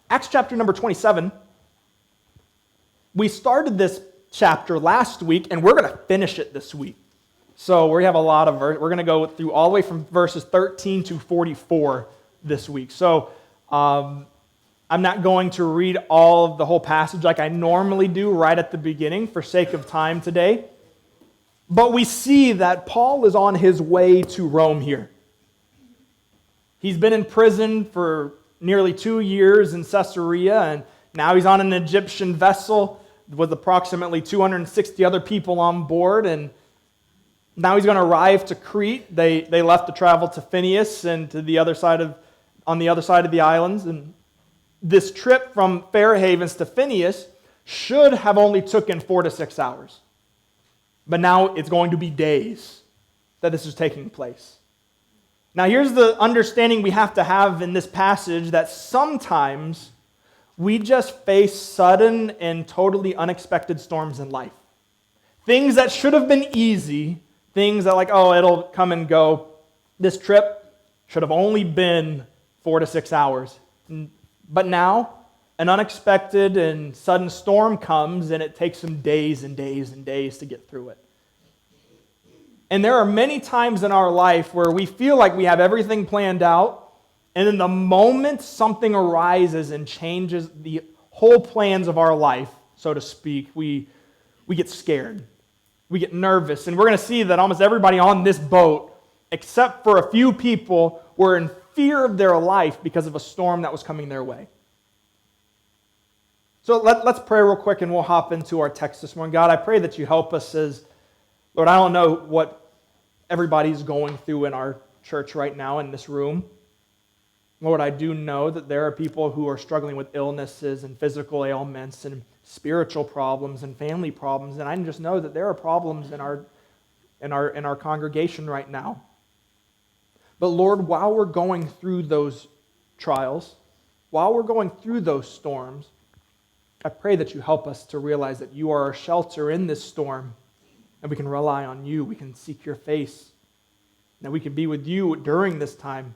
Acts chapter number 27. We started this chapter last week, and we're going to finish it this week. So we have a lot of we're going to go through all the way from verses 13 to 44 this week. So I'm not going to read all of the whole passage like I normally do right at the beginning for sake of time today. But we see that Paul is on his way to Rome here. He's been in prison for nearly 2 years in Caesarea, and now he's on an Egyptian vessel with approximately 260 other people on board, and now he's going to arrive to Crete. They left to travel to Phineus and to on the other side of the islands, and this trip from Fair Havens to Phineus should have only taken 4 to 6 hours. But now it's going to be days that this is taking place. Now here's the understanding we have to have in this passage, that sometimes we just face sudden and totally unexpected storms in life. Things that should have been easy, things that it'll come and go. This trip should have only been 4 to 6 hours. But now, an unexpected and sudden storm comes, and it takes them days and days and days to get through it. And there are many times in our life where we feel like we have everything planned out, and in the moment something arises and changes the whole plans of our life, so to speak, we get scared. We get nervous. And we're going to see that almost everybody on this boat, except for a few people, were in fear of their life because of a storm that was coming their way. So let's pray real quick and we'll hop into our text this morning. God, I pray that you help us as, Lord, I don't know what everybody's going through in our church right now in this room. Lord, I do know that there are people who are struggling with illnesses and physical ailments and spiritual problems and family problems, and I just know that there are problems in our congregation right now. But Lord, while we're going through those trials, while we're going through those storms, I pray that you help us to realize that you are our shelter in this storm, and we can rely on you. We can seek your face, and we can be with you during this time.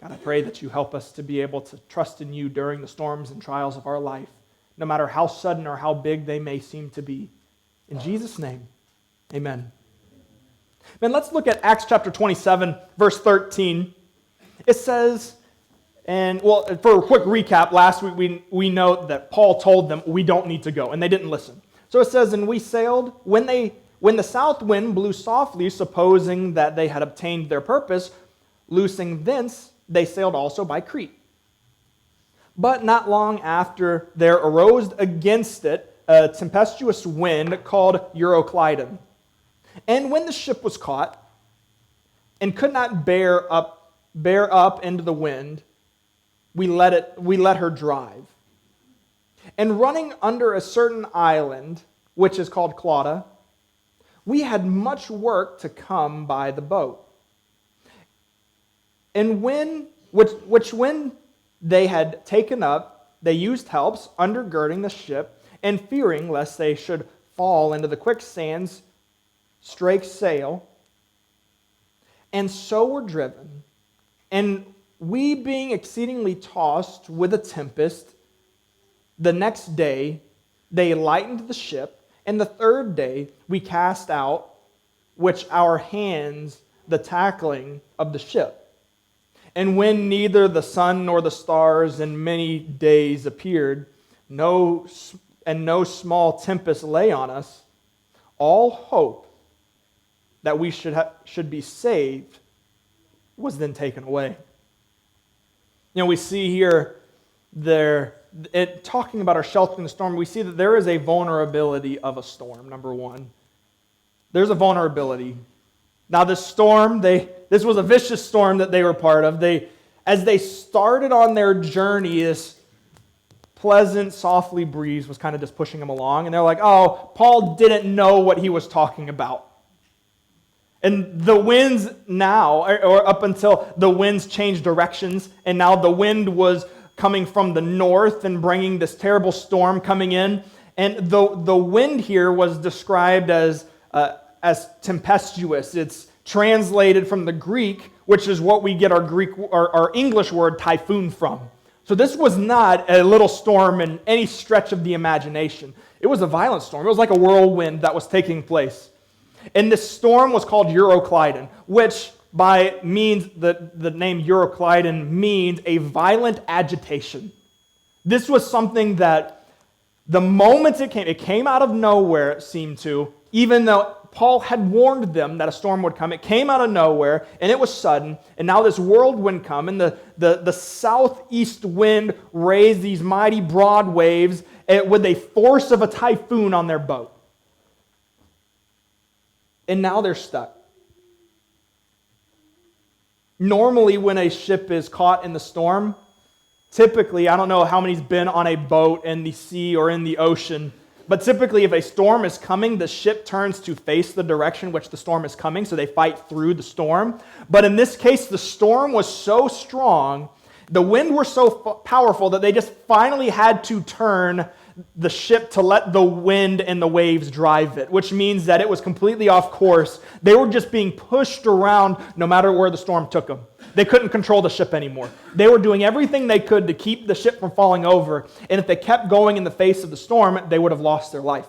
God, I pray that you help us to be able to trust in you during the storms and trials of our life, no matter how sudden or how big they may seem to be. In Jesus' name, amen. Man, let's look at Acts chapter 27, verse 13. It says, for a quick recap, last week we know that Paul told them we don't need to go, and they didn't listen. So it says, and we sailed, when the south wind blew softly, supposing that they had obtained their purpose, loosing thence, they sailed also by Crete. But not long after, there arose against it a tempestuous wind called Euroclydon. And when the ship was caught, and could not bear up into the wind, we let her drive. And running under a certain island, which is called Clauda, we had much work to come by the boat. And when they had taken up, they used helps, undergirding the ship, and fearing lest they should fall into the quicksands, strake sail, and so were driven. And we, being exceedingly tossed with a tempest, the next day they lightened the ship, and the third day we cast out, which our hands the tackling of the ship. And when neither the sun nor the stars in many days appeared, no small tempest lay on us, all hope that we should be saved was then taken away. We see here talking about our shelter in the storm, we see that there is a vulnerability of a storm, number one. There's a vulnerability. Now this storm, this was a vicious storm that they were part of. As they started on their journey, this pleasant, softly breeze was kind of just pushing them along. And they're like, oh, Paul didn't know what he was talking about. And the winds now, or up until the winds changed directions, and now the wind was coming from the north and bringing this terrible storm coming in. And the wind here was described as tempestuous. It's translated from the Greek, which is what we get our English word typhoon from. So this was not a little storm in any stretch of the imagination. It was a violent storm. It was like a whirlwind that was taking place. And this storm was called Euroclydon, which by means, the name Euroclydon means a violent agitation. This was something that the moment it came out of nowhere, it seemed to, even though Paul had warned them that a storm would come. It came out of nowhere, and it was sudden, and now this whirlwind come, and the southeast wind raised these mighty broad waves with a force of a typhoon on their boat. And now they're stuck. Normally, when a ship is caught in the storm, typically, I don't know how many's been on a boat in the sea or in the ocean, but typically if a storm is coming, the ship turns to face the direction which the storm is coming, so they fight through the storm. But in this case, the storm was so strong, the wind were so powerful that they just finally had to turn the ship to let the wind and the waves drive it, which means that it was completely off course. They were just being pushed around no matter where the storm took them. They couldn't control the ship anymore. They were doing everything they could to keep the ship from falling over, and if they kept going in the face of the storm, they would have lost their life.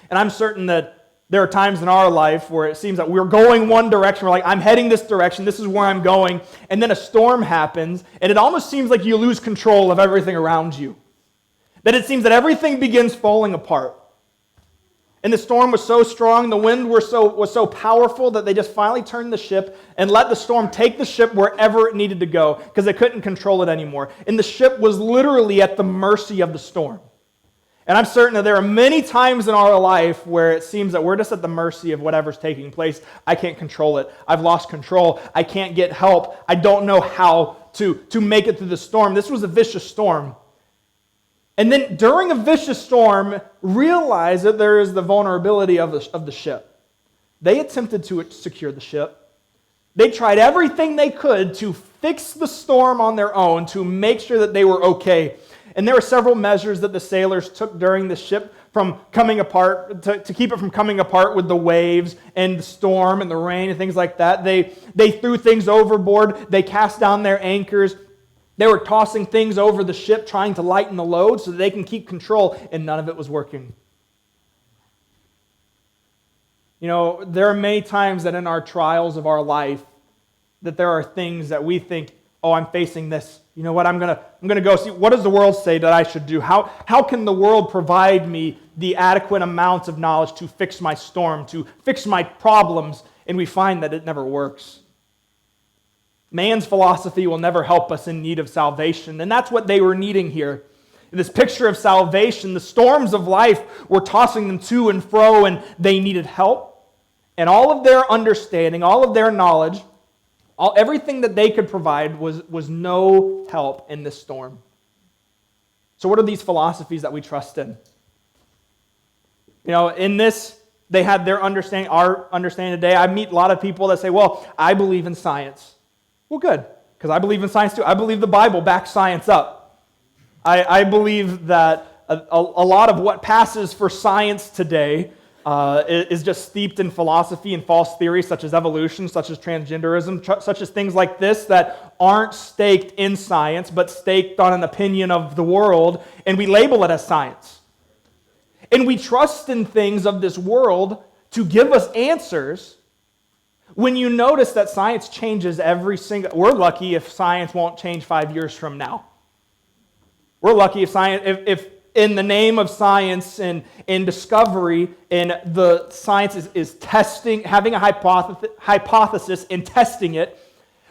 And I'm certain that there are times in our life where it seems that we're going one direction, we're like, I'm heading this direction, this is where I'm going, and then a storm happens, and it almost seems like you lose control of everything around you. That it seems that everything begins falling apart. And the storm was so strong, the wind was so powerful that they just finally turned the ship and let the storm take the ship wherever it needed to go because they couldn't control it anymore. And the ship was literally at the mercy of the storm. And I'm certain that there are many times in our life where it seems that we're just at the mercy of whatever's taking place. I can't control it. I've lost control. I can't get help. I don't know how to make it through the storm. This was a vicious storm. And then during a vicious storm, realize that there is the vulnerability of the ship. They attempted to secure the ship. They tried everything they could to fix the storm on their own to make sure that they were okay. And there were several measures that the sailors took during the ship from coming apart, to keep it from coming apart with the waves and the storm and the rain and things like that. They threw things overboard. They cast down their anchors. They were tossing things over the ship, trying to lighten the load so that they can keep control, and none of it was working. You know, there are many times that in our trials of our life that there are things that we think, oh, I'm facing this. You know what, I'm gonna go see, what does the world say that I should do? How can the world provide me the adequate amount of knowledge to fix my storm, to fix my problems? And we find that it never works. Man's philosophy will never help us in need of salvation, and that's what they were needing here. This picture of salvation, the storms of life were tossing them to and fro, and they needed help. And all of their understanding, all of their knowledge, everything that they could provide was no help in this storm. So what are these philosophies that we trust in? You know, in this, they had their understanding, our understanding today. I meet a lot of people that say, well, I believe in science. Well, good, because I believe in science too. I believe the Bible backs science up. I believe that a lot of what passes for science today is just steeped in philosophy and false theories such as evolution, such as transgenderism, such as things like this that aren't staked in science, but staked on an opinion of the world, and we label it as science. And we trust in things of this world to give us answers. When you notice that science changes we're lucky if science won't change 5 years from now. We're lucky if in the name of science and discovery, and the science is testing, having a hypothesis and testing it,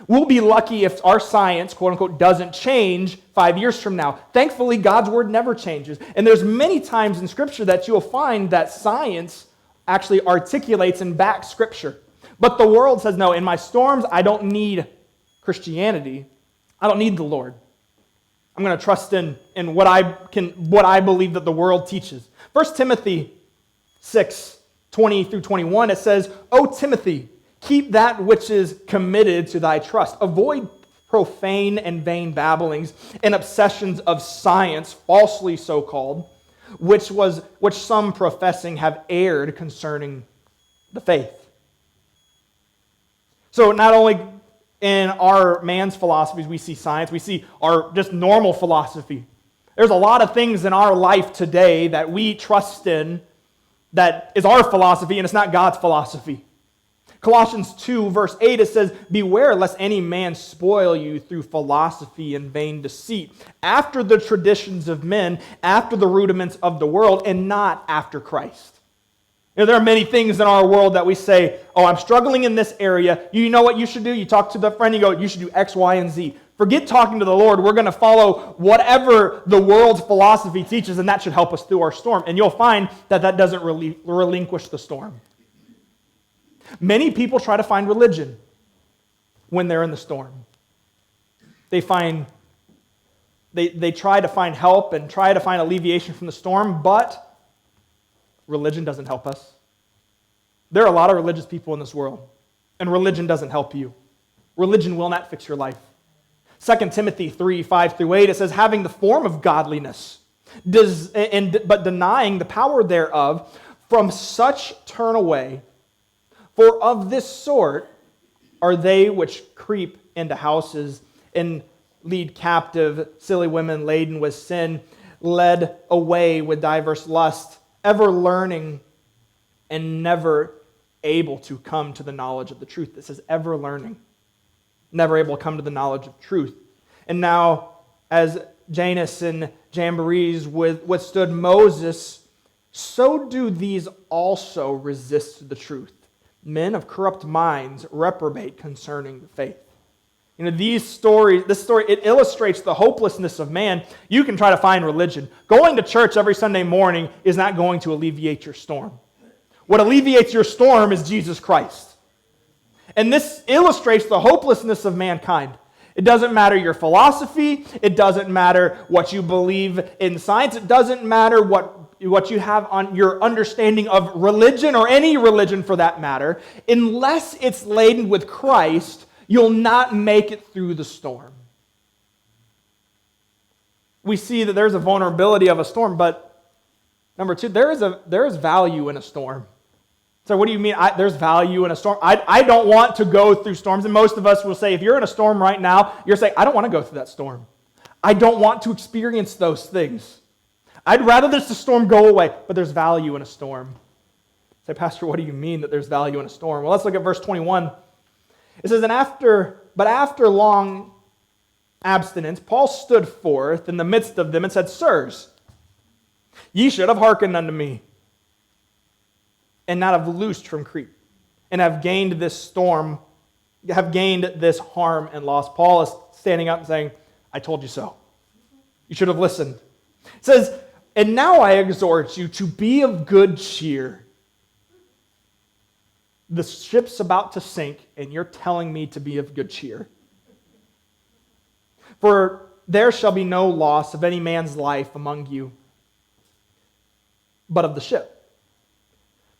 we'll be lucky if our science, quote unquote, doesn't change 5 years from now. Thankfully, God's word never changes. And there's many times in Scripture that you'll find that science actually articulates and backs Scripture. But the world says, no, in my storms, I don't need Christianity. I don't need the Lord. I'm going to trust in what I believe that the world teaches. 1 Timothy 6, 20 through 21, it says, O Timothy, keep that which is committed to thy trust. Avoid profane and vain babblings and obsessions of science, falsely so called, which some professing have erred concerning the faith. So not only in our man's philosophies. We see science. We see our just normal philosophy. There's a lot of things in our life today that we trust in that is our philosophy, and it's not God's philosophy. Colossians 2, verse 8, it says, "Beware lest any man spoil you through philosophy and vain deceit, after the traditions of men, after the rudiments of the world, and not after Christ." There are many things in our world that we say, oh, I'm struggling in this area. You know what you should do? You talk to the friend, you go, you should do X, Y, and Z. Forget talking to the Lord. We're going to follow whatever the world's philosophy teaches, and that should help us through our storm. And you'll find that that doesn't relinquish the storm. Many people try to find religion when they're in the storm. They try to find help and try to find alleviation from the storm, but religion doesn't help us. There are a lot of religious people in this world, and religion doesn't help you. Religion will not fix your life. 2 Timothy 3, 5 through 8, it says, "Having the form of godliness, but denying the power thereof, from such turn away. For of this sort are they which creep into houses and lead captive silly women laden with sin, led away with diverse lusts, ever learning and never able to come to the knowledge of the truth." It says ever learning, never able to come to the knowledge of truth. And now, as Jannes and Jambres withstood Moses, so do these also resist the truth. Men of corrupt minds reprobate concerning the faith. This story, it illustrates the hopelessness of man. You can try to find religion. Going to church every Sunday morning is not going to alleviate your storm. What alleviates your storm is Jesus Christ. And this illustrates the hopelessness of mankind. It doesn't matter your philosophy. It doesn't matter what you believe in science. It doesn't matter what you have on your understanding of religion, or any religion for that matter. Unless it's laden with Christ, you'll not make it through the storm. We see that there's a vulnerability of a storm, but number two, there is value in a storm. So what do you mean there's value in a storm? I don't want to go through storms, and most of us will say, if you're in a storm right now, you're saying, I don't want to go through that storm. I don't want to experience those things. I'd rather the storm go away, but there's value in a storm. Say, Pastor, what do you mean that there's value in a storm? Well, let's look at verse 21. It says, But after long abstinence, Paul stood forth in the midst of them and said, Sirs, ye should have hearkened unto me, and not have loosed from Crete, and have gained this harm and loss. Paul is standing up and saying, I told you so. You should have listened. It says, and now I exhort you to be of good cheer. The ship's about to sink, and you're telling me to be of good cheer. For there shall be no loss of any man's life among you, but of the ship.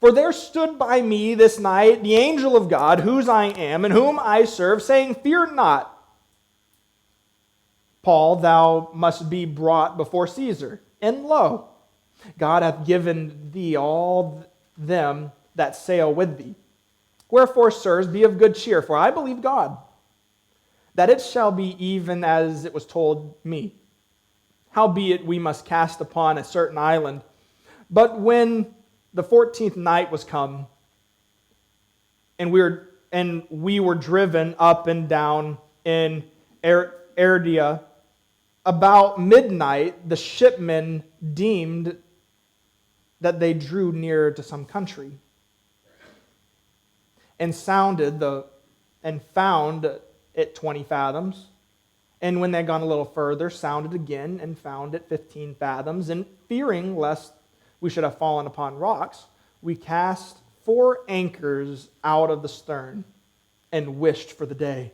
For there stood by me this night the angel of God, whose I am, and whom I serve, saying, Fear not, Paul, thou must be brought before Caesar. And lo, God hath given thee all them that sail with thee. Wherefore, sirs, be of good cheer, for I believe God, that it shall be even as it was told me. Howbeit we must cast upon a certain island. But when the 14th night was come, and we were driven up and down in Erdea, about midnight the shipmen deemed that they drew near to some country, and found it 20 fathoms. And when they had gone a little further, sounded again, and found it 15 fathoms. And fearing lest we should have fallen upon rocks, we cast 4 anchors out of the stern, and wished for the day.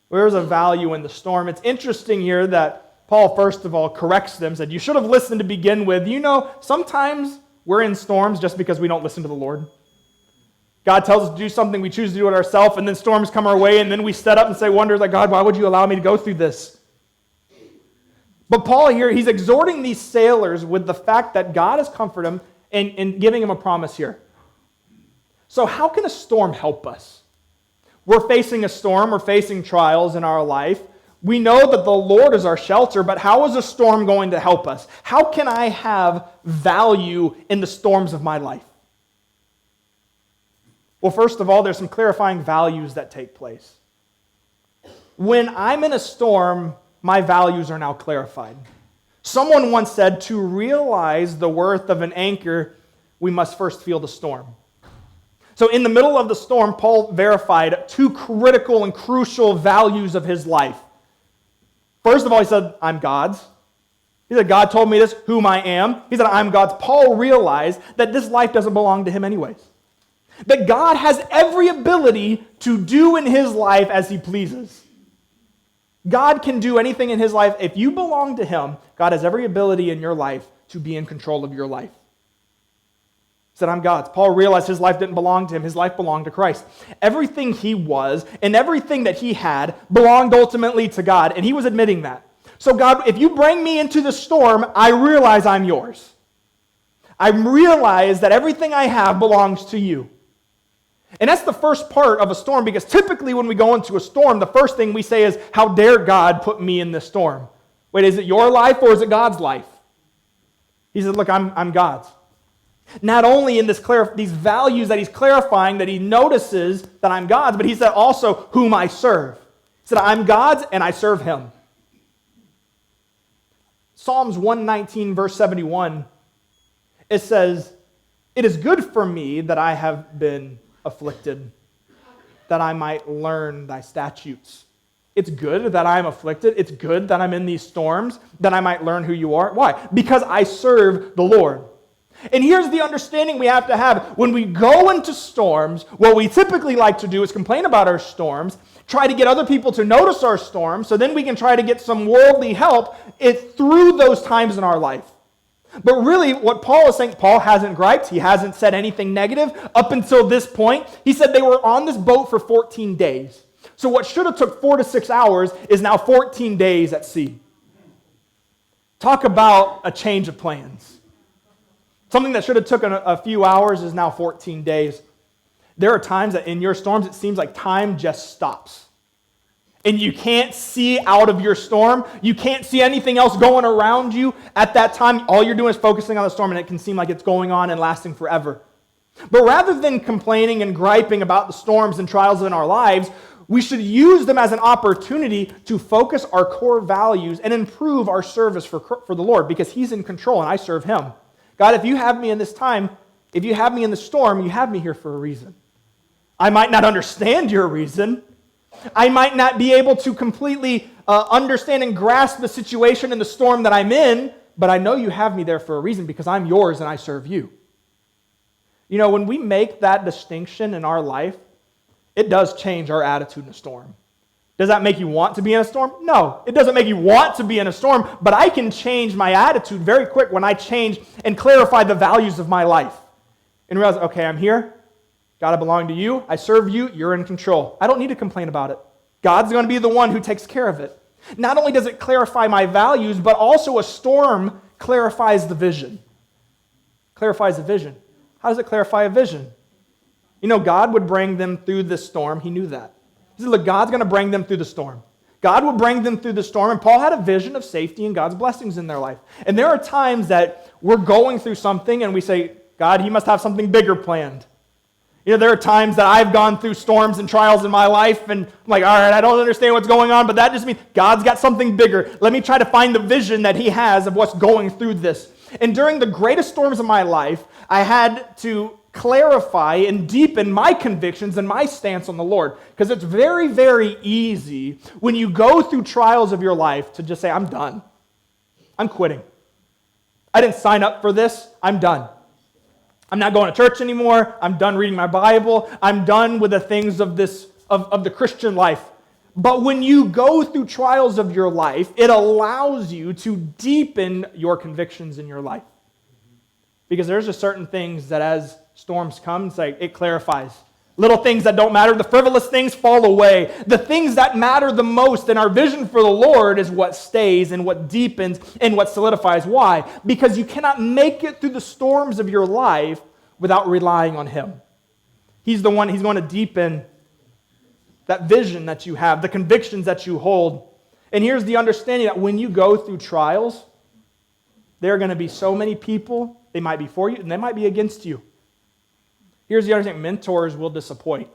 There's a value in the storm. It's interesting here that Paul, first of all, corrects them, said, you should have listened to begin with. You know, sometimes we're in storms just because we don't listen to the Lord. God tells us to do something, we choose to do it ourselves, and then storms come our way, and then we set up and say, wonders like, God, why would you allow me to go through this? But Paul here, he's exhorting these sailors with the fact that God has comforted them and giving them a promise here. So how can a storm help us? We're facing a storm, we're facing trials in our life. We know that the Lord is our shelter, but how is a storm going to help us? How can I have value in the storms of my life? Well, first of all, there's some clarifying values that take place. When I'm in a storm, my values are now clarified. Someone once said, to realize the worth of an anchor, we must first feel the storm. So in the middle of the storm, Paul verified two critical and crucial values of his life. First of all, he said, I'm God's. He said, God told me this, whom I am. He said, I'm God's. Paul realized that this life doesn't belong to him anyways. That God has every ability to do in his life as he pleases. God can do anything in his life. If you belong to him, God has every ability in your life to be in control of your life. He said, I'm God's. Paul realized his life didn't belong to him. His life belonged to Christ. Everything he was and everything that he had belonged ultimately to God, and he was admitting that. So God, if you bring me into the storm, I realize I'm yours. I realize that everything I have belongs to you. And that's the first part of a storm, because typically when we go into a storm, the first thing we say is, how dare God put me in this storm? Wait, is it your life or is it God's life? He said, look, I'm God's. Not only in these values that he's clarifying, that he notices that I'm God's, but he said also whom I serve. He said, I'm God's and I serve him. Psalms 119, verse 71, it says, it is good for me that I have been afflicted, that I might learn thy statutes. It's good that I'm afflicted. It's good that I'm in these storms, that I might learn who you are. Why? Because I serve the Lord. And here's the understanding we have to have. When we go into storms, what we typically like to do is complain about our storms, try to get other people to notice our storms, so then we can try to get some worldly help through those times in our life. But really, what Paul is saying, Paul hasn't griped, he hasn't said anything negative up until this point. He said they were on this boat for 14 days. So what should have took 4 to 6 hours is now 14 days at sea. Talk about a change of plans. Something that should have taken a few hours is now 14 days. There are times that in your storms, it seems like time just stops. And you can't see out of your storm. You can't see anything else going around you. At that time, all you're doing is focusing on the storm, and it can seem like it's going on and lasting forever. But rather than complaining and griping about the storms and trials in our lives, we should use them as an opportunity to focus our core values and improve our service for the Lord, because he's in control and I serve him. God, if you have me in this time, if you have me in the storm, you have me here for a reason. I might not understand your reason. I might not be able to completely understand and grasp the situation and the storm that I'm in, but I know you have me there for a reason, because I'm yours and I serve you. You know, when we make that distinction in our life, it does change our attitude in a storm. Does that make you want to be in a storm? No, it doesn't make you want to be in a storm, but I can change my attitude very quick when I change and clarify the values of my life. And realize, okay, I'm here. God, I belong to you. I serve you. You're in control. I don't need to complain about it. God's going to be the one who takes care of it. Not only does it clarify my values, but also a storm clarifies the vision. Clarifies the vision. How does it clarify a vision? You know, God would bring them through this storm. He knew that. He said, look, God's going to bring them through the storm. God will bring them through the storm. And Paul had a vision of safety and God's blessings in their life. And there are times that we're going through something and we say, God, he must have something bigger planned. You know, there are times that I've gone through storms and trials in my life and I'm like, all right, I don't understand what's going on, but that just means God's got something bigger. Let me try to find the vision that he has of what's going through this. And during the greatest storms of my life, I had to clarify and deepen my convictions and my stance on the Lord. Because it's very, very easy when you go through trials of your life to just say, I'm done. I'm quitting. I didn't sign up for this. I'm done. I'm not going to church anymore. I'm done reading my Bible. I'm done with the things of the Christian life. But when you go through trials of your life, it allows you to deepen your convictions in your life. Because there's just certain things that as storms come, it's like it clarifies. Little things that don't matter, the frivolous things fall away. The things that matter the most in our vision for the Lord is what stays and what deepens and what solidifies. Why? Because you cannot make it through the storms of your life without relying on him. He's the one, he's going to deepen that vision that you have, the convictions that you hold. And here's the understanding that when you go through trials, there are going to be so many people, they might be for you and they might be against you. Here's the understanding, mentors will disappoint.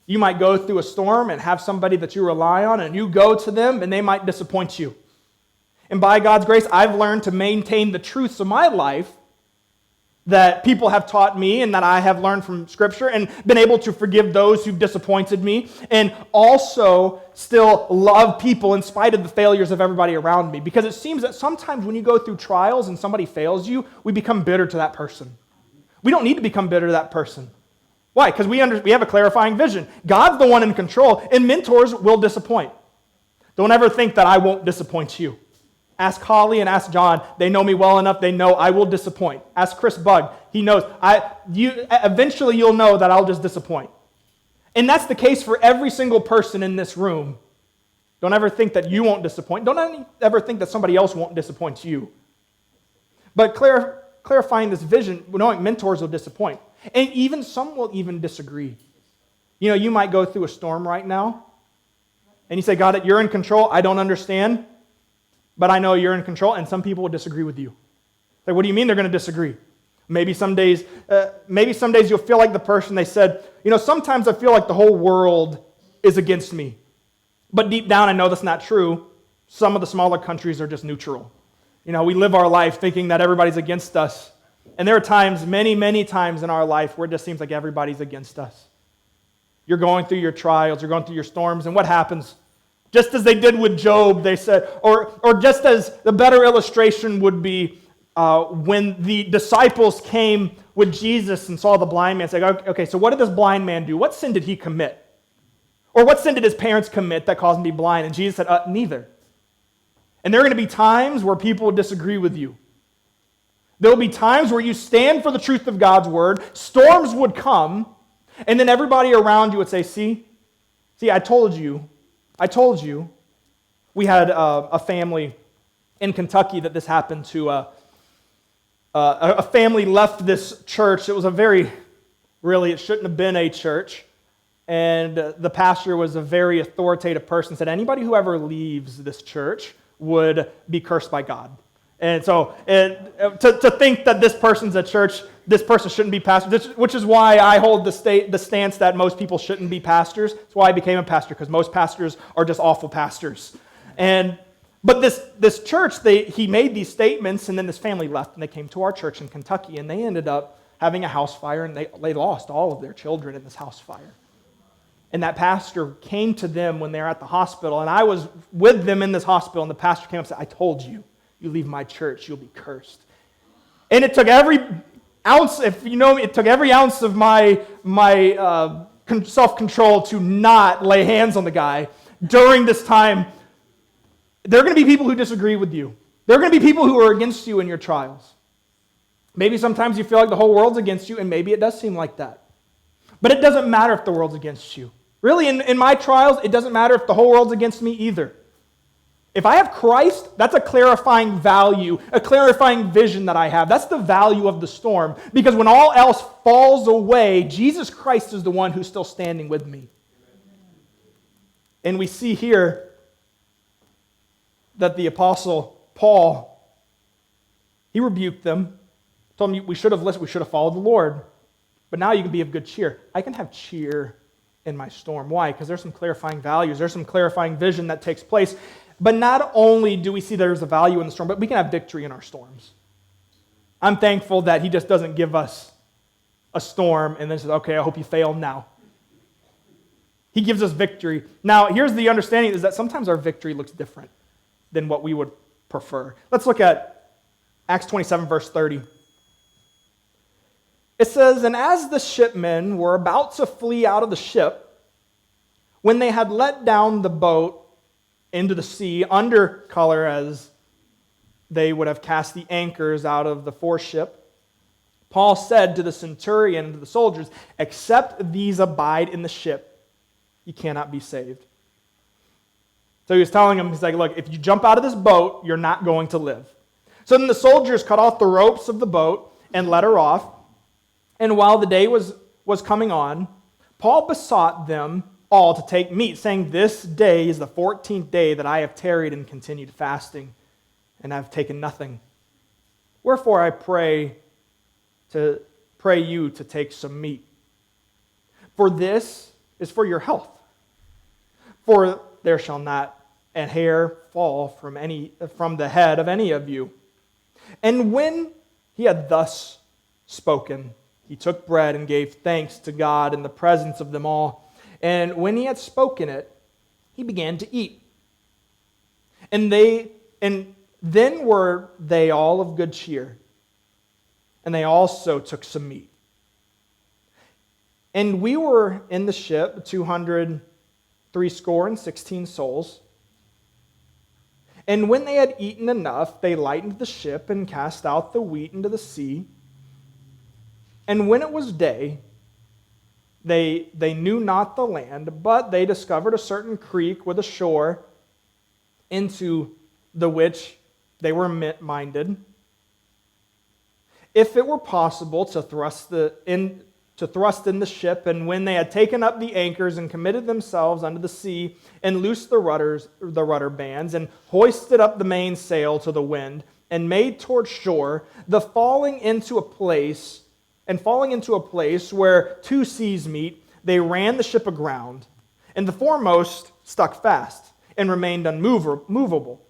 You might go through a storm and have somebody that you rely on, and you go to them and they might disappoint you. And by God's grace, I've learned to maintain the truths of my life that people have taught me and that I have learned from Scripture, and been able to forgive those who've disappointed me, and also still love people in spite of the failures of everybody around me. Because it seems that sometimes when you go through trials and somebody fails you, we become bitter to that person. We don't need to become bitter to that person. Why? Because we have a clarifying vision. God's the one in control, and mentors will disappoint. Don't ever think that I won't disappoint you. Ask Holly and ask John. They know me well enough. They know I will disappoint. Ask Chris Bugg. He knows. Eventually you'll know that I'll just disappoint. And that's the case for every single person in this room. Don't ever think that you won't disappoint. Don't ever think that somebody else won't disappoint you. But clarifying this vision, knowing mentors will disappoint. And even some will even disagree. You know, you might go through a storm right now, and you say, God, you're in control. I don't understand, but I know you're in control. And some people will disagree with you. Like, what do you mean they're going to disagree? Maybe some days you'll feel like the person they said, you know, sometimes I feel like the whole world is against me. But deep down, I know that's not true. Some of the smaller countries are just neutral. You know, we live our life thinking that everybody's against us. And there are times, many, many times in our life where it just seems like everybody's against us. You're going through your trials, you're going through your storms, and what happens? Just as they did with Job, they said, or just as the better illustration would be when the disciples came with Jesus and saw the blind man, say, okay, so what did this blind man do? What sin did he commit? Or what sin did his parents commit that caused him to be blind? And Jesus said, neither. And there are going to be times where people will disagree with you. There will be times where you stand for the truth of God's word, storms would come, and then everybody around you would say, see, I told you. We had a family in Kentucky that this happened to. A family left this church. It was it shouldn't have been a church. And the pastor was a very authoritative person, said anybody who ever leaves this church would be cursed by God. And so to think that this person's at church, this person shouldn't be pastor, which is why I hold the stance that most people shouldn't be pastors. That's why I became a pastor, because most pastors are just awful pastors. But this church, he made these statements, and then this family left, and they came to our church in Kentucky, and they ended up having a house fire, and they lost all of their children in this house fire. And that pastor came to them when they were at the hospital, and I was with them in this hospital, and the pastor came up and said, I told you. You leave my church, you'll be cursed. And it took every ounce, it took every ounce of my self-control to not lay hands on the guy during this time. There are going to be people who disagree with you. There are going to be people who are against you in your trials. Maybe sometimes you feel like the whole world's against you, and maybe it does seem like that. But it doesn't matter if the world's against you. Really, in my trials, it doesn't matter if the whole world's against me either. If I have Christ, that's a clarifying value, a clarifying vision that I have. That's the value of the storm. Because when all else falls away, Jesus Christ is the one who's still standing with me. And we see here that the Apostle Paul, he rebuked them, told them we should have listened, we should have followed the Lord. But now you can be of good cheer. I can have cheer in my storm. Why? Because there's some clarifying values. There's some clarifying vision that takes place. But not only do we see there's a value in the storm, but we can have victory in our storms. I'm thankful that he just doesn't give us a storm and then says, okay, I hope you fail now. He gives us victory. Now, here's the understanding is that sometimes our victory looks different than what we would prefer. Let's look at Acts 27, verse 30. It says, and as the shipmen were about to flee out of the ship, when they had let down the boat into the sea under color as they would have cast the anchors out of the foreship, Paul said to the centurion and to the soldiers, except these abide in the ship, you cannot be saved. So he was telling them, he's like, look, if you jump out of this boat, you're not going to live. So then the soldiers cut off the ropes of the boat and let her off. And while the day was coming on, Paul besought them all to take meat, saying, "This day is the 14th day that I have tarried and continued fasting, and I have taken nothing. Wherefore I pray you to take some meat. For this is for your health. For there shall not a hair fall from the head of any of you." And when he had thus spoken, he took bread and gave thanks to God in the presence of them all. And when he had spoken it, he began to eat. And then were they all of good cheer, and they also took some meat. And we were in the ship 260 souls. And when they had eaten enough, they lightened the ship and cast out the wheat into the sea. And when it was day, they knew not the land, but they discovered a certain creek with a shore, into the which they were minded, if it were possible, to thrust in the ship. And when they had taken up the anchors and committed themselves unto the sea, and loosed the rudder bands, and hoisted up the mainsail to the wind, and made toward shore, falling into a place where two seas meet, they ran the ship aground, and the foremost stuck fast, and remained unmovable.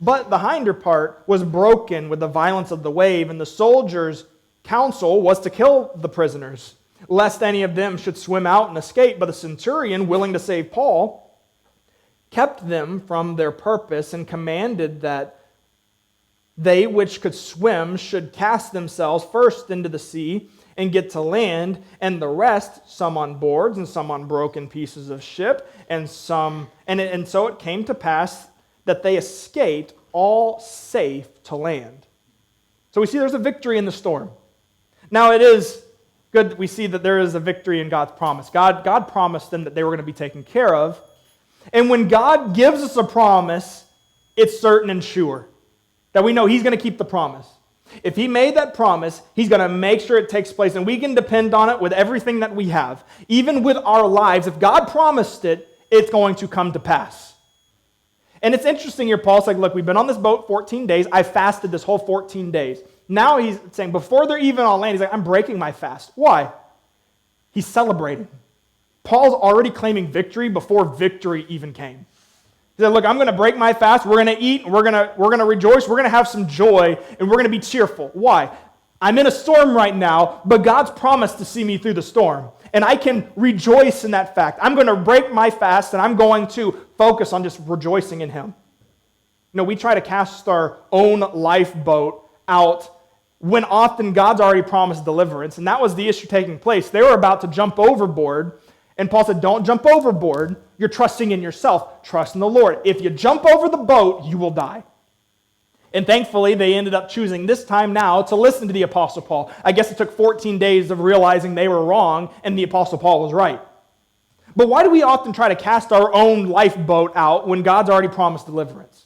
But the hinder part was broken with the violence of the wave, and the soldiers' counsel was to kill the prisoners, lest any of them should swim out and escape. But the centurion, willing to save Paul, kept them from their purpose, and commanded that they which could swim should cast themselves first into the sea and get to land, and the rest, some on boards and some on broken pieces of ship, and so it came to pass that they escaped all safe to land. So we see there's a victory in the storm. Now it is good that we see that there is a victory in God's promise. God promised them that they were going to be taken care of. And when God gives us a promise, it's certain and sure that we know He's going to keep the promise. If He made that promise, He's going to make sure it takes place, and we can depend on it with everything that we have. Even with our lives, if God promised it, it's going to come to pass. And it's interesting here, Paul's like, look, we've been on this boat 14 days. I fasted this whole 14 days. Now he's saying, before they're even on land, he's like, I'm breaking my fast. Why? He's celebrating. Paul's already claiming victory before victory even came. He said, look, I'm going to break my fast. We're going to eat. We're going to rejoice. We're going to have some joy, and we're going to be cheerful. Why? I'm in a storm right now, but God's promised to see me through the storm, and I can rejoice in that fact. I'm going to break my fast, and I'm going to focus on just rejoicing in Him. You know, we try to cast our own lifeboat out when often God's already promised deliverance, and that was the issue taking place. They were about to jump overboard, and Paul said, don't jump overboard. You're trusting in yourself. Trust in the Lord. If you jump over the boat, you will die. And thankfully, they ended up choosing this time now to listen to the Apostle Paul. I guess it took 14 days of realizing they were wrong and the Apostle Paul was right. But why do we often try to cast our own lifeboat out when God's already promised deliverance?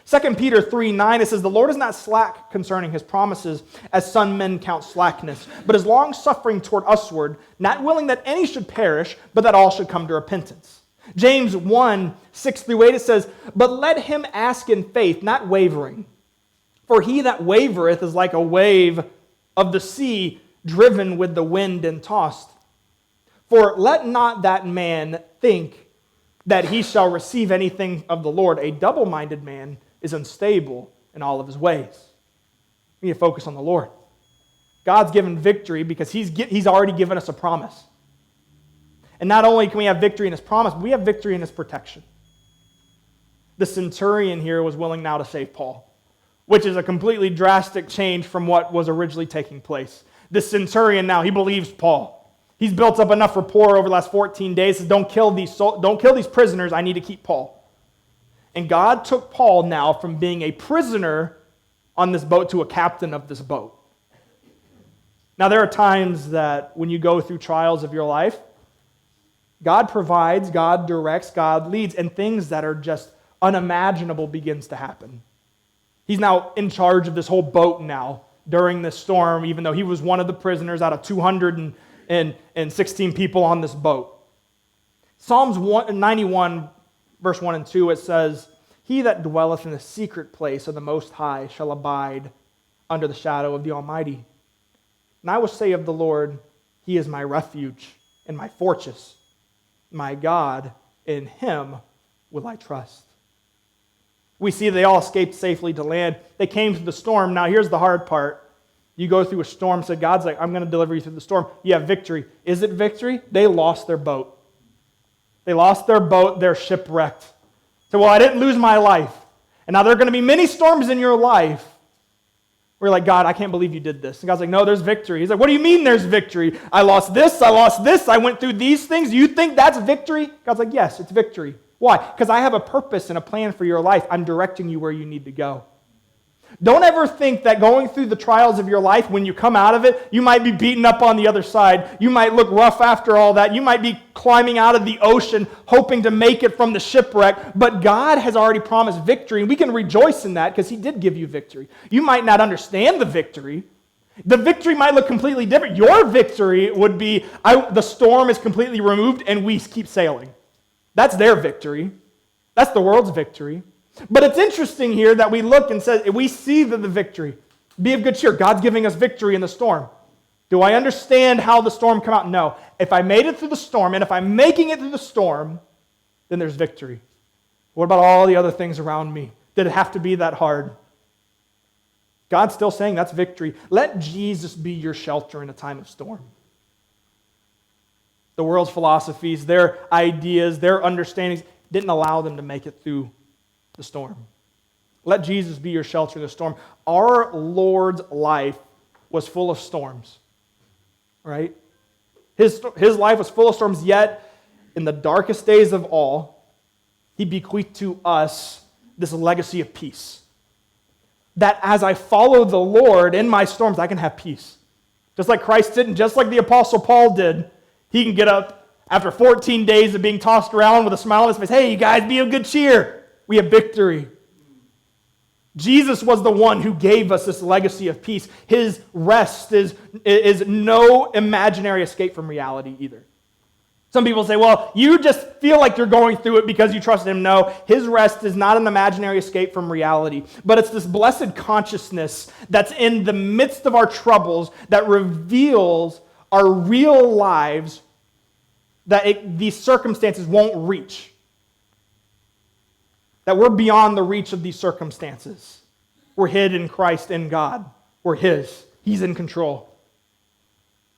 2 Peter 3:9, it says, the Lord is not slack concerning His promises, as some men count slackness, but is long-suffering toward usward, not willing that any should perish, but that all should come to repentance. James 1:6-8, it says, but let him ask in faith, not wavering. For he that wavereth is like a wave of the sea, driven with the wind and tossed. For let not that man think that he shall receive anything of the Lord. A double-minded man is unstable in all of his ways. We need to focus on the Lord. God's given victory because He's already given us a promise. And not only can we have victory in His promise, but we have victory in His protection. The centurion here was willing now to save Paul, which is a completely drastic change from what was originally taking place. The centurion now, he believes Paul. He's built up enough rapport over the last 14 days. Says, don't kill these prisoners. I need to keep Paul. And God took Paul now from being a prisoner on this boat to a captain of this boat. Now, there are times that when you go through trials of your life, God provides, God directs, God leads, and things that are just unimaginable begins to happen. He's now in charge of this whole boat now during this storm, even though he was one of the prisoners out of 216 people on this boat. Psalms 91, verse 1 and 2, it says, "He that dwelleth in the secret place of the Most High shall abide under the shadow of the Almighty. And I will say of the Lord, He is my refuge and my fortress, my God, in Him will I trust." We see they all escaped safely to land. They came through the storm. Now here's the hard part. You go through a storm, so God's like, "I'm going to deliver you through the storm." You have victory. Is it victory? They lost their boat. They lost their boat. They're shipwrecked. So, well, I didn't lose my life. And now there are going to be many storms in your life. We're like, "God, I can't believe you did this." And God's like, "No, there's victory." He's like, "What do you mean there's victory? I lost this, I went through these things. You think that's victory?" God's like, "Yes, it's victory." Why? Because I have a purpose and a plan for your life. I'm directing you where you need to go. Don't ever think that going through the trials of your life, when you come out of it, you might be beaten up on the other side. You might look rough after all that. You might be climbing out of the ocean, hoping to make it from the shipwreck. But God has already promised victory, and we can rejoice in that because He did give you victory. You might not understand the victory. The victory might look completely different. Your victory would be, the storm is completely removed and we keep sailing. That's their victory. That's the world's victory. But it's interesting here that we look and say, we see the victory. Be of good cheer. God's giving us victory in the storm. Do I understand how the storm come out? No. If I made it through the storm, and if I'm making it through the storm, then there's victory. What about all the other things around me? Did it have to be that hard? God's still saying that's victory. Let Jesus be your shelter in a time of storm. The world's philosophies, their ideas, their understandings didn't allow them to make it through the storm. Let Jesus be your shelter in the storm. Our Lord's life was full of storms, right? His life was full of storms, yet in the darkest days of all, He bequeathed to us this legacy of peace. That as I follow the Lord in my storms, I can have peace. Just like Christ did, and just like the Apostle Paul did, he can get up after 14 days of being tossed around with a smile on his face. "Hey, you guys, be of good cheer. We have victory." Jesus was the one who gave us this legacy of peace. His rest is no imaginary escape from reality either. Some people say, "Well, you just feel like you're going through it because you trust Him." No, His rest is not an imaginary escape from reality, but it's this blessed consciousness that's in the midst of our troubles that reveals our real lives that these circumstances won't reach. That we're beyond the reach of these circumstances. We're hid in Christ, in God. We're His. He's in control.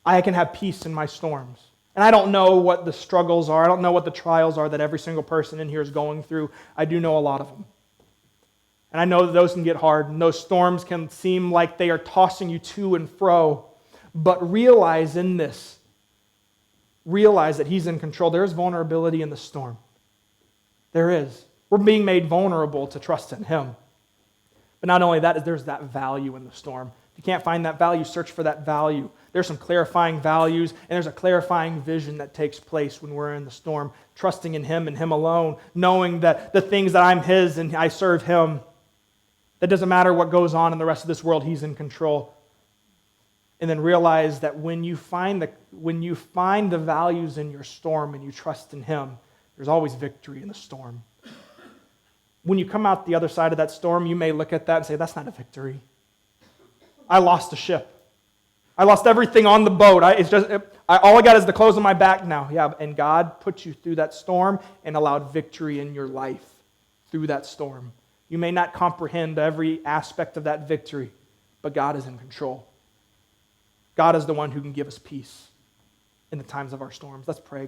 I can have peace in my storms. And I don't know what the struggles are. I don't know what the trials are that every single person in here is going through. I do know a lot of them. And I know that those can get hard, and those storms can seem like they are tossing you to and fro. But realize in this, realize that He's in control. There is vulnerability in the storm. There is. We're being made vulnerable to trust in Him. But not only that, there's that value in the storm. If you can't find that value, search for that value. There's some clarifying values, and there's a clarifying vision that takes place when we're in the storm, trusting in Him and Him alone, knowing that the things that I'm His and I serve Him, that doesn't matter what goes on in the rest of this world, He's in control. And then realize that when you find the values in your storm and you trust in Him, there's always victory in the storm. When you come out the other side of that storm, you may look at that and say, "That's not a victory. I lost a ship. I lost everything on the boat. All I got is the clothes on my back now." Yeah, and God put you through that storm and allowed victory in your life through that storm. You may not comprehend every aspect of that victory, but God is in control. God is the one who can give us peace in the times of our storms. Let's pray.